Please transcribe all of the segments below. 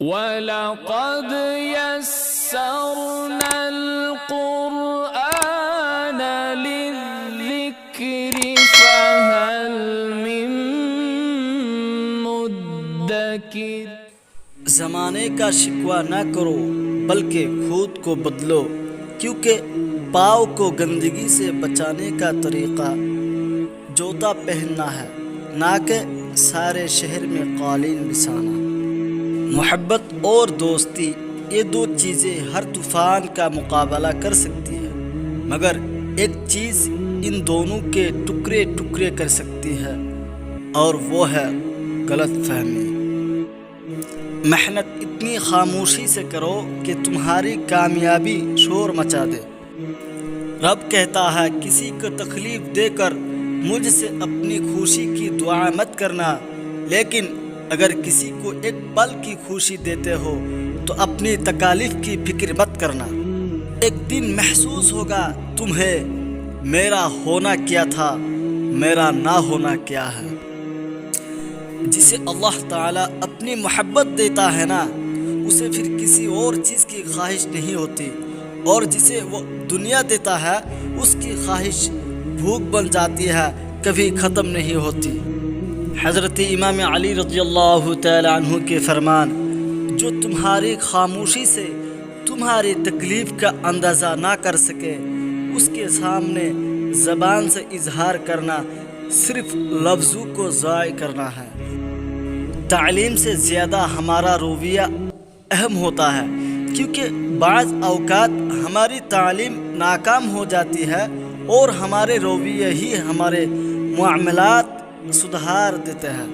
وَلَقَدْ يَسَّرْنَا الْقُرْآنَ لِلذِّكْرِ فَهَلْ مِن مُّدَّكِرٍ۔ زمانے کا شکوہ نہ کرو بلکہ خود کو بدلو، کیونکہ پاؤں کو گندگی سے بچانے کا طریقہ جوتا پہننا ہے، نہ کہ سارے شہر میں قالین بچھانا۔ محبت اور دوستی، یہ دو چیزیں ہر طوفان کا مقابلہ کر سکتی ہے، مگر ایک چیز ان دونوں کے ٹکڑے ٹکڑے کر سکتی ہے، اور وہ ہے غلط فہمی۔ محنت اتنی خاموشی سے کرو کہ تمہاری کامیابی شور مچا دے۔ رب کہتا ہے کسی کو تکلیف دے کر مجھ سے اپنی خوشی کی دعا مت کرنا، لیکن اگر کسی کو ایک پل کی خوشی دیتے ہو تو اپنی تکالیف کی فکر مت کرنا۔ ایک دن محسوس ہوگا تمہیں میرا ہونا کیا تھا، میرا نہ ہونا کیا ہے۔ جسے اللہ تعالیٰ اپنی محبت دیتا ہے نا، اسے پھر کسی اور چیز کی خواہش نہیں ہوتی، اور جسے وہ دنیا دیتا ہے اس کی خواہش بھوک بن جاتی ہے، کبھی ختم نہیں ہوتی۔ حضرت امام علی رضی اللہ تعالی عنہ کے فرمان، جو تمہاری خاموشی سے تمہاری تکلیف کا اندازہ نہ کر سکے، اس کے سامنے زبان سے اظہار کرنا صرف لفظوں کو ضائع کرنا ہے۔ تعلیم سے زیادہ ہمارا رویہ اہم ہوتا ہے، کیونکہ بعض اوقات ہماری تعلیم ناکام ہو جاتی ہے اور ہمارے رویے ہی ہمارے معاملات سدھار دیتے ہیں۔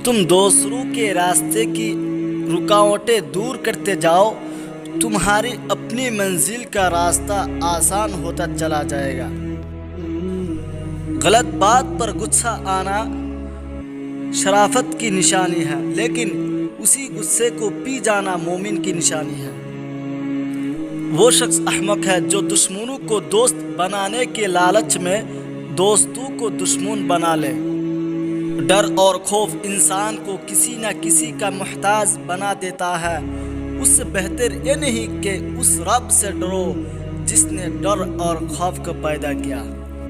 تم دوسروں کے راستے کی رکاوٹیں دور کرتے جاؤ، تمہاری اپنی منزل کا راستہ آسان ہوتا چلا جائے گا۔ غلط بات پر غصہ آنا شرافت کی نشانی ہے، لیکن اسی غصے کو پی جانا مومن کی نشانی ہے۔ وہ شخص احمق ہے جو دشمنوں کو دوست بنانے کے لالچ میں دوستوں کو دشمن بنا لے۔ ڈر اور خوف انسان کو کسی نہ کسی کا محتاج بنا دیتا ہے۔ اس سے بہتر یہ نہیں کہ اس رب سے ڈرو جس نے ڈر اور خوف کو پیدا کیا۔